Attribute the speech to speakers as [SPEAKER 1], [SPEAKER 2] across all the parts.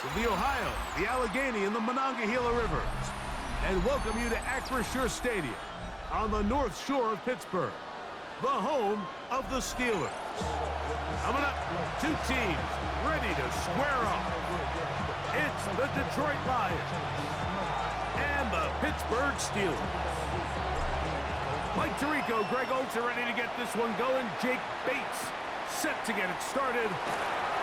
[SPEAKER 1] of the Ohio, the Allegheny, and the Monongahela Rivers, and welcome you to Acrisure Stadium on the North Shore of Pittsburgh, the home of the Steelers. Coming up, two teams ready to square off. It's the Detroit Lions and the Pittsburgh Steelers. Mike Tirico, Greg Oates are ready to get this one going. Jake Bates set to get it started.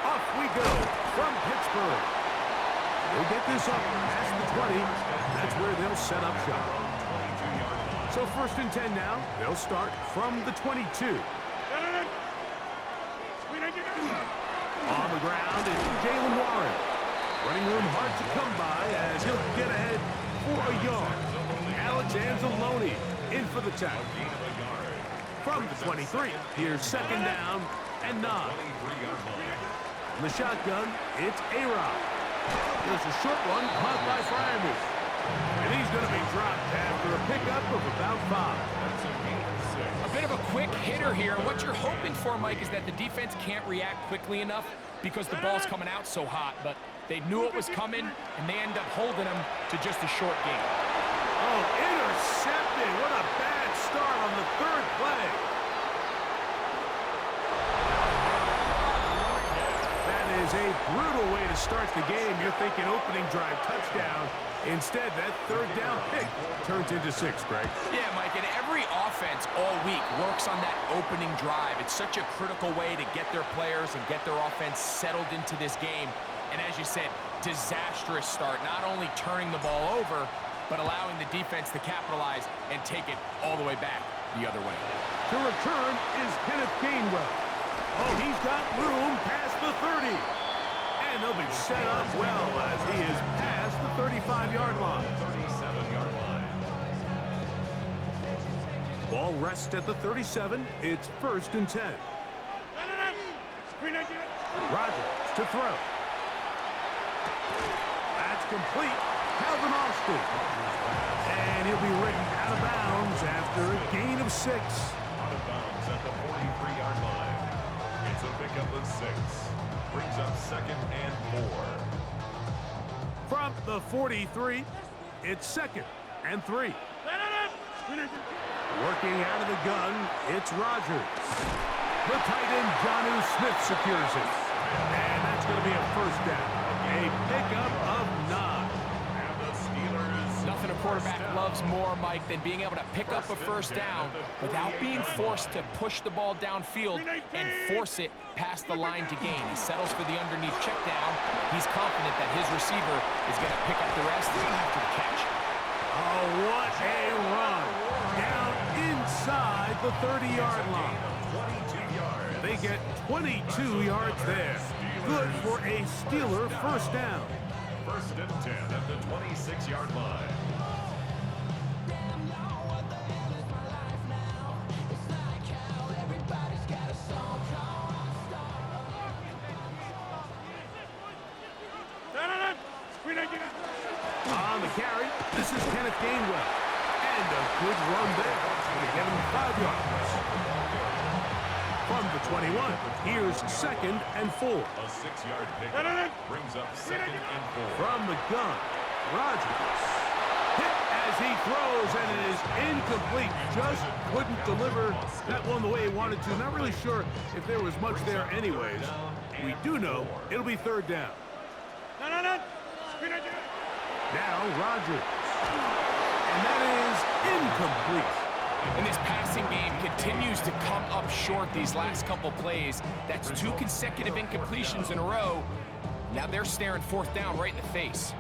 [SPEAKER 1] Off we go from Pittsburgh. They'll get this up past the 20. That's where they'll set up shop. So 1st and 10 now. They'll start from the 22. On the ground is Jalen Warren. Running room hard to come by as he'll get ahead for a yard. Alex Anzalone in for the tackle. From the 23, here's 2nd down and 9. In the shotgun, it's A-Rod. There's a short one caught by Fryermuth. And he's going to be dropped after a pickup of about 5.
[SPEAKER 2] A bit of a quick hitter here. What you're hoping for, Mike, is that the defense can't react quickly enough because the ball's coming out so hot. But they knew it was coming, and they end up holding him to just a short gain.
[SPEAKER 1] Oh, intercepted. What a bad start on the 3rd play. That is a brutal way to start the game. You're thinking opening drive touchdown. Instead, that 3rd down pick turns into 6, Greg.
[SPEAKER 2] Yeah, Mike, and every offense all week works on that opening drive. It's such a critical way to get their players and get their offense settled into this game. And as you said, disastrous start, not only turning the ball over, but allowing the defense to capitalize and take it all the way back the other way.
[SPEAKER 1] To return is Kenneth Gainwell. Oh, he's got room past the 30. And they'll be set up well as he is past the 35-yard line. 37-yard line. Ball rests at the 37. It's 1st and 10. Rodgers to throw. That's complete. Calvin Austin. And he'll be written out of bounds after a gain of 6.
[SPEAKER 3] Out of bounds at the 43-yard line. It's a pickup of 6. Brings up 2nd and 4.
[SPEAKER 1] From the 43, it's 2nd and 3. Working out of the gun, it's Rodgers. The tight end, Jonnu Smith, secures it. And that's going to be a 1st down. A pickup of 9.
[SPEAKER 2] Nothing a quarterback loves more, Mike, than being able to pick up a 1st down without being forced to push the ball downfield and force it past the line to gain. He settles for the underneath check down. He's confident that his receiver is going to pick up the rest after the catch.
[SPEAKER 1] Oh, what a run. Down inside the 30-yard line. They get 22 yards there. Good for a Steeler 1st down.
[SPEAKER 3] 1st and 10 at the 26-yard line.
[SPEAKER 1] On the carry, this is Kenneth Gainwell. And a good run there. Going to get him 5 yards. From the 21, here's 2nd and 4.
[SPEAKER 3] A 6-yard pickup brings up 2nd and 4.
[SPEAKER 1] From the gun, Rodgers. Hit as he throws, and it is incomplete. Just couldn't deliver that one the way he wanted to. Not really sure if there was much there anyways. We do know it'll be 3rd down. Now Rodgers. And that is incomplete.
[SPEAKER 2] And this passing game continues to come up short these last couple plays. That's 2 consecutive incompletions in a row. Now they're staring 4th down right in the face.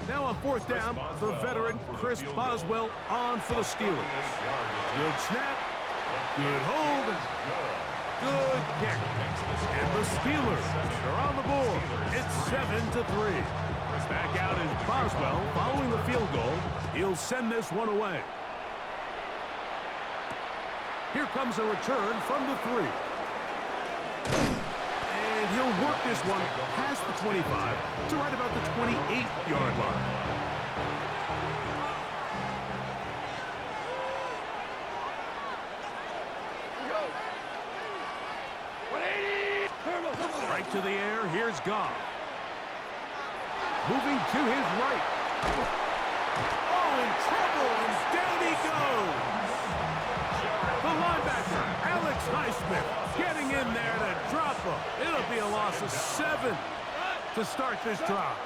[SPEAKER 1] Now on 4th down, the veteran Chris Boswell on for the Steelers. Good snap, good hold, good kick. And the Steelers are on the board. It's 7-3. Back out is Boswell following the field goal. He'll send this one away. Here comes a return from the 3. And he'll work this one past the 25 to right about the 28-yard line. Right to the air, here's Goff. Moving to his right. Oh, in trouble, and down he goes. The linebacker, Alex Highsmith, getting in there to drop him. It'll be a loss of 7 to start this drive.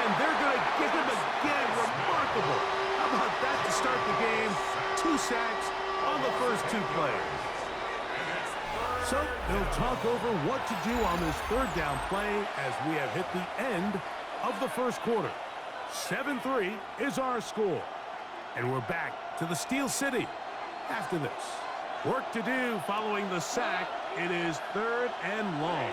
[SPEAKER 1] And they're going to give him again. Remarkable. How about that to start the game? 2 sacks on the first 2 plays. So they'll talk over what to do on this 3rd down play as we have hit the end of the first quarter. 7-3 is our score. And we're back to the Steel City after this. Work to do following the sack. It is 3rd and long.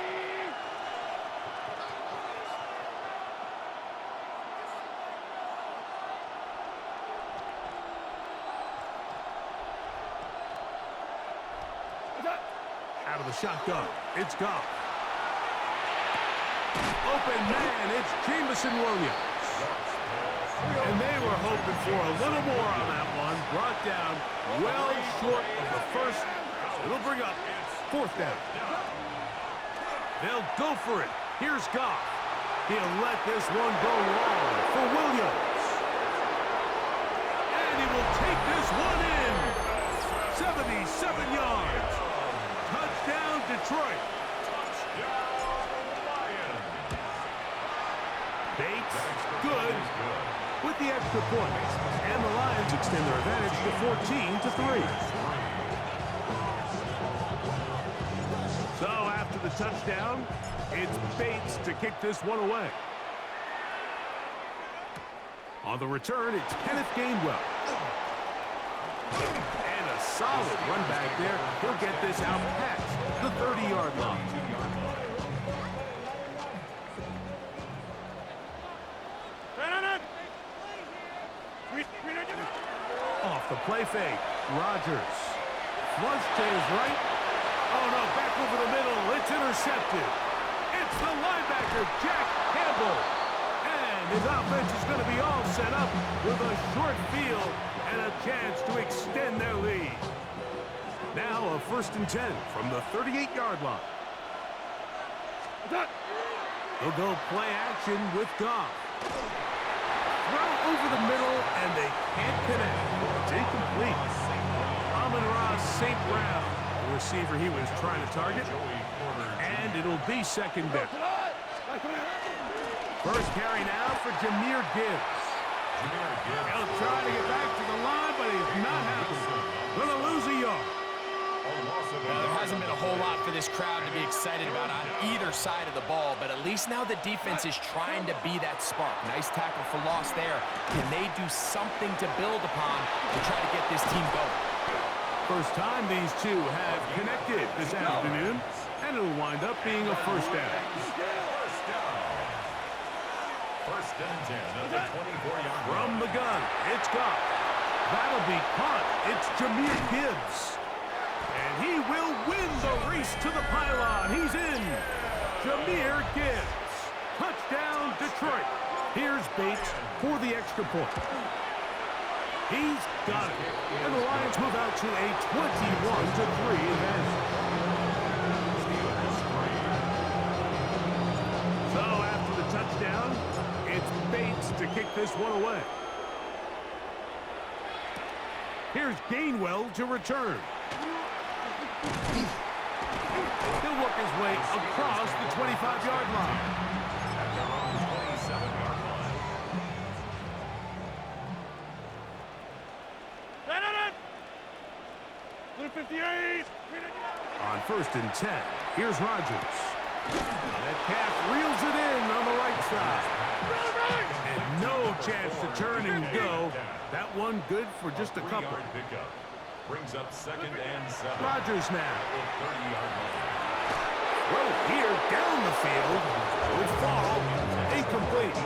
[SPEAKER 1] Out of the shotgun, it's Goff. Open man, it's Jameson Williams. And they were hoping for a little more on that one. Brought down well short of the first. It'll bring up 4th down. They'll go for it. Here's Goff. He'll let this one go long for Williams. And he will take this one in. 77 yards. Touchdown, Detroit. Bates, good, with the extra point. And the Lions extend their advantage to 14-3. So after the touchdown, it's Bates to kick this one away. On the return, it's Kenneth Gainwell. And a solid run back there. He'll get this out past the 30-yard line. Off the play fake, Rodgers. Flush to his right. Oh, no, back over the middle. It's intercepted. It's the linebacker, Jack Campbell. And his offense is going to be all set up with a short field and a chance to extend their lead. Now a 1st and 10 from the 38-yard line. They'll go play action with Goff. Throw over the middle, and they can't connect. It's incomplete. Amon-Ra St. Brown, the receiver he was trying to target. And it'll be 2nd down. First carry now for Jahmyr Gibbs. He'll try to get back to the line, but he's not happy. Gonna lose a yard.
[SPEAKER 2] Well, there hasn't been a whole lot for this crowd to be excited about on either side of the ball, but at least now the defense is trying to be that spark. Nice tackle for loss there. Can they do something to build upon to try to get this team going?
[SPEAKER 1] First time these two have connected this afternoon, and it'll wind up being a 1st down.
[SPEAKER 3] 1st and 10 at the 24-yard line.
[SPEAKER 1] From the gun, it's Goff. That'll be caught. It's Jahmyr Gibbs. And he will win the race to the pylon. He's in. Jahmyr Gibbs. Touchdown, Detroit. Here's Bates for the extra point. He's got it. And the Lions move out to a 21-3 advantage. So after the touchdown, it's Bates to kick this one away. Here's Gainwell to return. He'll work his way across the 25-yard line.
[SPEAKER 3] At their own 27-yard line.
[SPEAKER 1] 58. On 1st and 10, here's Rodgers. That calf reels it in on the right side. And no chance to turn and go. That one good for just a couple.
[SPEAKER 3] 3-yard pickup. Brings up 2nd and 7.
[SPEAKER 1] Rodgers now.
[SPEAKER 3] At the 30-yard line.
[SPEAKER 1] Well, here down the field would fall incomplete.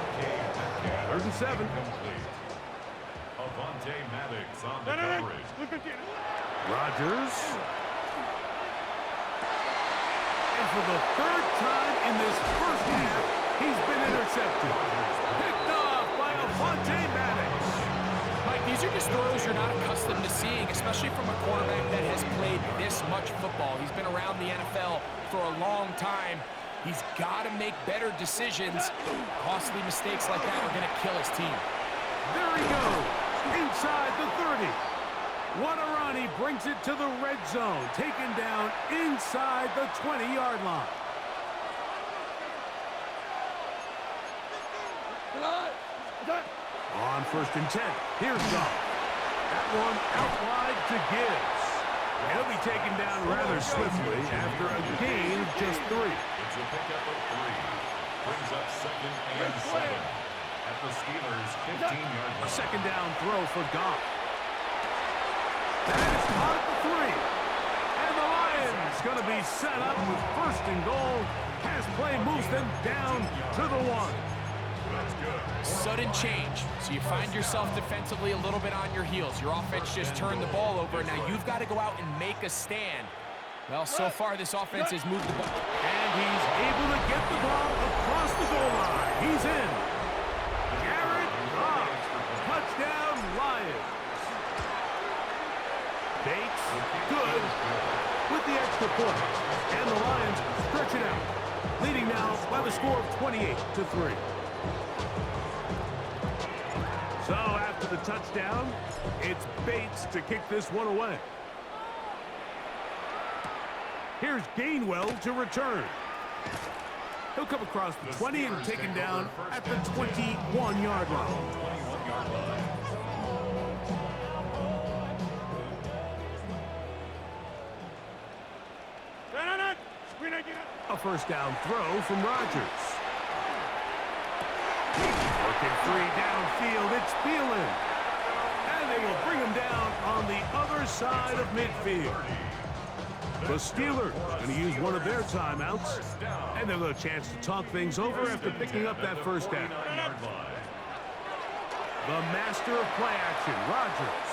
[SPEAKER 1] 3rd and 7.
[SPEAKER 3] Avonte Maddox on the coverage.
[SPEAKER 1] Rodgers. And for the 3rd time in this first half, he's been intercepted. Picked off by Avonte Maddox.
[SPEAKER 2] Mike, these are just throws you're not accustomed to seeing, especially from a quarterback that has played this much football. He's been around the NFL for a long time. He's got to make better decisions. Costly mistakes like that are going to kill his team.
[SPEAKER 1] There he goes, inside the 30. Wadarani brings it to the red zone, taken down inside the 20-yard line. On 1st and 10, here's Goff. That one out wide to Gibbs. He'll be taken down rather swiftly after a gain of just 3.
[SPEAKER 3] It's a pickup of 3. Brings up 2nd and 7 at the Steelers' 15-yard line.
[SPEAKER 1] A 2nd down throw for Goff. That is caught at the 3. And the Lions going to be set up with 1st and goal. Pass play moves them down to the 1.
[SPEAKER 2] Sudden change. So you find yourself defensively a little bit on your heels. Your offense just turned the ball over. Now you've got to go out and make a stand. Well, so far this offense has moved the ball.
[SPEAKER 1] And he's able to get the ball across the goal line. He's in. Jared Goff. Touchdown, Lions. Bates, good, with the extra point. And the Lions stretch it out, leading now by the score of 28-3. So after the touchdown, it's Bates to kick this one away. Here's Gainwell to return. He'll come across the 20 and taken down at the 21-yard line. A 1st down throw from Rodgers. Working free downfield, it's Thielen. And they will bring him down on the other side of midfield. The Steelers going to use one of their timeouts. And they'll have a chance to talk things over after picking up that 1st down. The master of play action, Rodgers.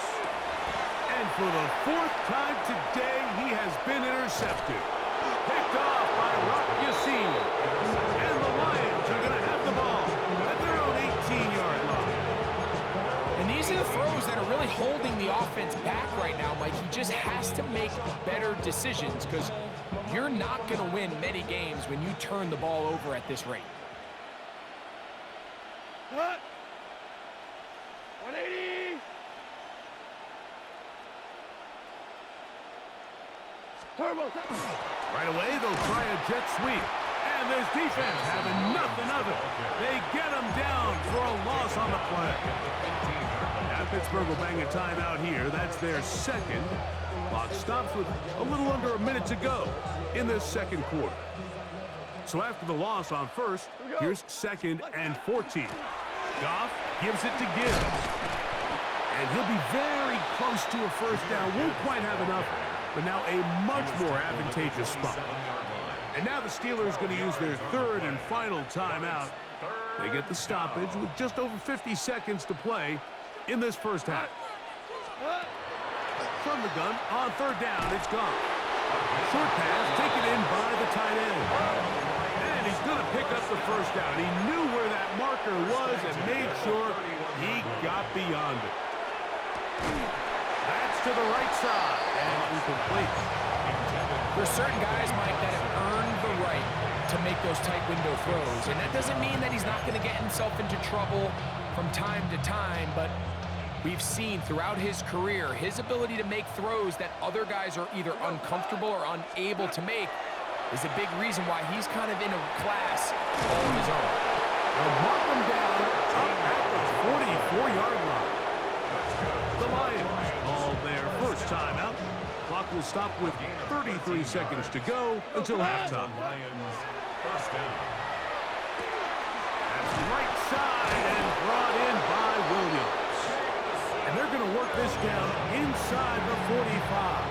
[SPEAKER 1] And for the 4th time today, he has been intercepted. Picked off by Rock Yassin. And the Lions are going to have the ball at their own 18-yard line.
[SPEAKER 2] And these are the throws that are really holding the offense back right now, Mike. He just has to make better decisions because you're not going to win many games when you turn the ball over at this rate.
[SPEAKER 1] 180. Right away, they'll try a jet sweep. And this defense having nothing of it. They get him down for a loss on the play. Now Pittsburgh will bang a timeout here. That's their 2nd. Clock stops with a little under a minute to go in this 2nd quarter. So after the loss on 1st, here's 2nd and 14. Goff gives it to Gibbs. And he'll be very close to a 1st down. Won't quite have enough, but now a much more advantageous spot. And now the Steelers going to use their 3rd and final timeout. They get the stoppage with just over 50 seconds to play in this 1st half. From the gun, on 3rd down, it's gone. Short pass taken in by the tight end. And he's going to pick up the 1st down. He knew where that marker was and made sure he got beyond it. That's to the right side and incomplete.
[SPEAKER 2] There's certain guys, Mike, that have earned the right to make those tight window throws. And that doesn't mean that he's not going to get himself into trouble from time to time, but we've seen throughout his career his ability to make throws that other guys are either uncomfortable or unable to make is a big reason why he's kind of in a class all on his own.
[SPEAKER 1] They'll mark him down up at the 44-yard line. The Lions call their 1st timeout. Clock will stop with 33 seconds to go until halftime.
[SPEAKER 3] Lions, 1st down.
[SPEAKER 1] That's right side and brought in by Williams. And they're going to work this down inside the 45.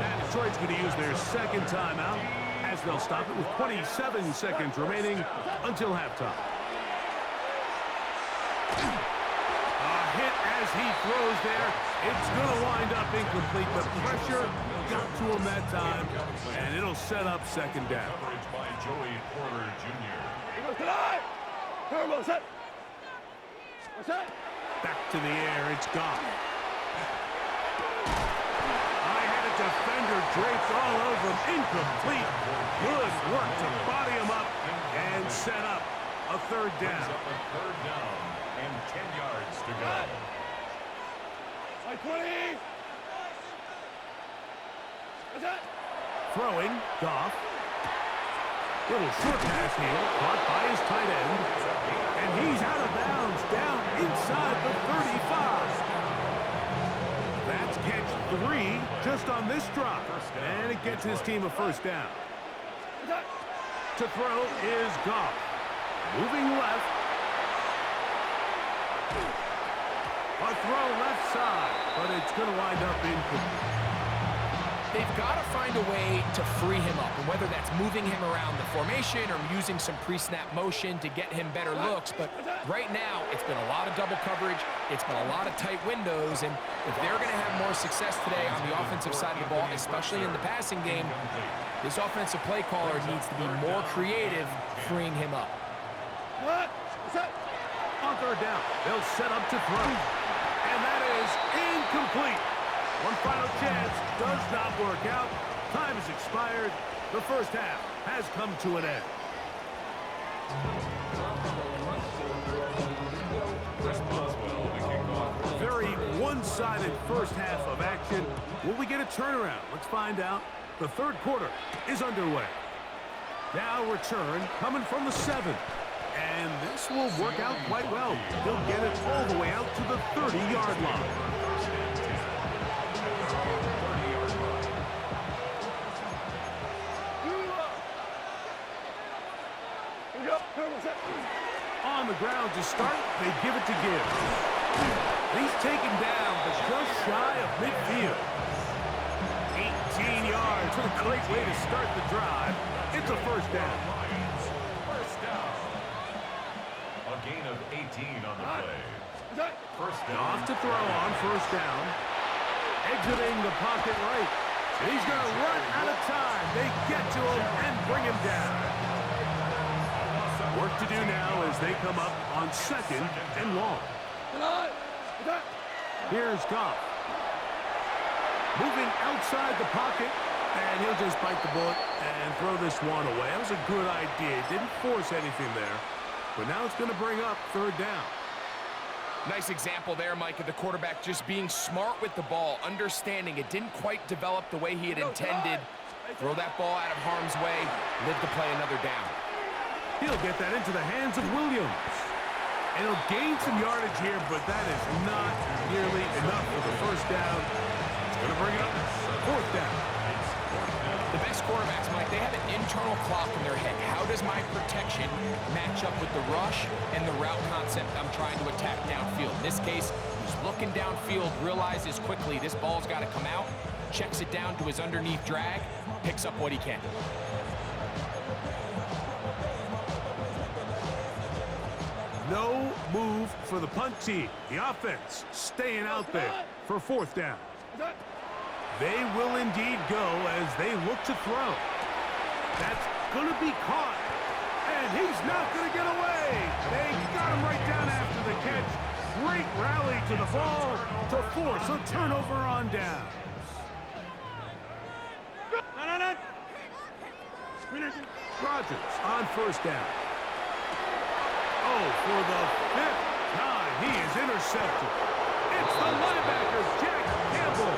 [SPEAKER 1] And Detroit's going to use their 2nd timeout as they'll stop it with 27 seconds remaining until halftime. A hit as he throws there. It's going to wind up incomplete, but pressure got to him that time, and it'll set up 2nd down.
[SPEAKER 3] Coverage by Joey Porter Jr.
[SPEAKER 1] Back to the air, it's gone. I had a defender draped all over him. Incomplete. Good work to body him up and set up a third down.
[SPEAKER 3] Third down and 10 yards to go.
[SPEAKER 1] 20. Throwing, Goff. Little short pass here, caught by his tight end. And he's out of bounds, down inside the 35. That's catch 3 just on this drop. And it gets his team a first down. To throw is Goff. Moving left. A throw left side, but it's going to wind up incomplete.
[SPEAKER 2] They've got to find a way to free him up, and whether that's moving him around the formation or using some pre-snap motion to get him better looks. But right now, it's been a lot of double coverage. It's been a lot of tight windows, and if they're going to have more success today on the offensive side of the ball, especially in the passing game, this offensive play caller needs to be more creative freeing him up.
[SPEAKER 1] On third down, they'll set up to throw. And that is incomplete. One final chance does not work out. Time has expired. The first half has come to an end. Very one-sided first half of action. Will we get a turnaround? Let's find out. The third quarter is underway. Now return coming from the 7. And this will work out quite well. He'll get it all the way out to the 30-yard line. On the ground to start, they give it to Gibbs. He's taken down, but just shy of midfield. 18 yards. What a great way to start the drive. It's a first down.
[SPEAKER 3] A gain of 18 on the play. First down.
[SPEAKER 1] Off to throw on first down. Exiting the pocket right. He's going to run out of time. They get to him and bring him down. Work to do now as they come up on second and long. Here's Goff. Moving outside the pocket, and he'll just bite the bullet and throw this one away. That was a good idea. Didn't force anything there, but now it's going to bring up third down.
[SPEAKER 2] Nice example there, Mike, of the quarterback just being smart with the ball, understanding it didn't quite develop the way he had intended. Throw that ball out of harm's way, live to play another down.
[SPEAKER 1] He'll get that into the hands of Williams. And he'll gain some yardage here, but that is not nearly enough for the first down. It's going to bring it up fourth down.
[SPEAKER 2] The best quarterbacks, Mike, they have an internal clock in their head. How does my protection match up with the rush and the route concept I'm trying to attack downfield? In this case, he's looking downfield, realizes quickly this ball's got to come out, checks it down to his underneath drag, picks up what he can.
[SPEAKER 1] No move for the punt team. The offense staying out there for fourth down. They will indeed go as they look to throw. That's going to be caught. And he's not going to get away. They got him right down after the catch. Great rally to the ball to force a turnover on downs. Rodgers on first down. Oh, for the fifth time, he is intercepted. It's the linebacker, Jack Campbell.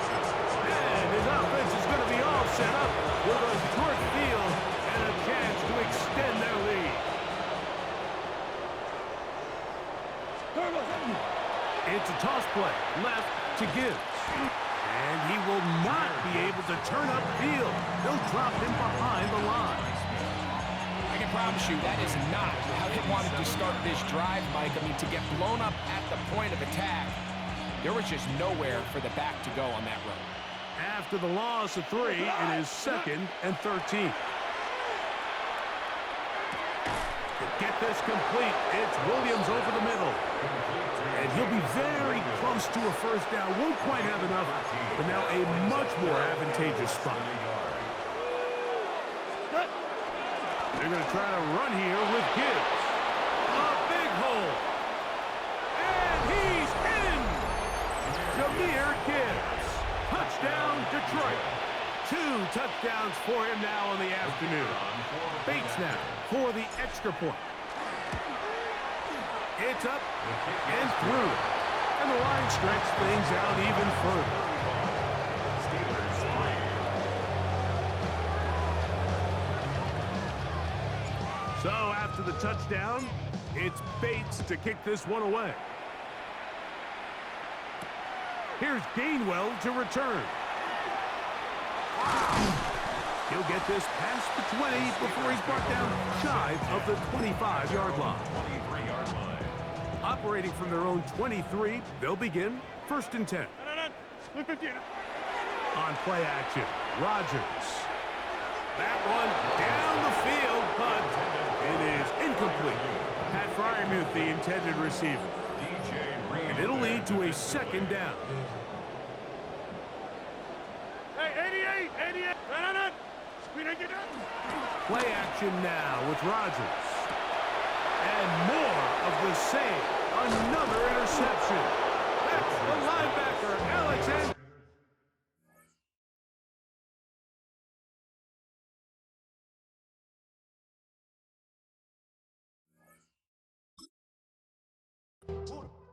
[SPEAKER 1] And his offense is going to be all set up with a short field and a chance to extend their lead. It's a toss play, left to Gibbs. And he will not be able to turn upfield. They'll drop him behind the line.
[SPEAKER 2] I can promise you that is not how they wanted to start this drive, Mike. I mean, to get blown up at the point of attack, there was just nowhere for the back to go on that run.
[SPEAKER 1] After the loss of 3, it is second and 13. To get this complete, it's Williams over the middle. And he'll be very close to a first down. Won't quite have enough, but now a much more advantageous spot. They're going to try to run here with Gibbs. A big hole. And he's in. Jahmyr Gibbs. Touchdown, Detroit. 2 touchdowns for him now in the afternoon. Bates now for the extra point. It's up and through. And the Lions stretch things out even further. So after the touchdown, it's Bates to kick this one away. Here's Gainwell to return. He'll get this past the 20 before he's brought down shy of the 25-yard line.
[SPEAKER 3] 23-yard line.
[SPEAKER 1] Operating from their own 23, they'll begin 1st and 10. On play action, Rodgers. That one down the field, but it is incomplete. Pat Freiermuth, the intended receiver. And it'll lead to a 2nd down. Hey, 88. Play action now with Rodgers. And more of the same. Another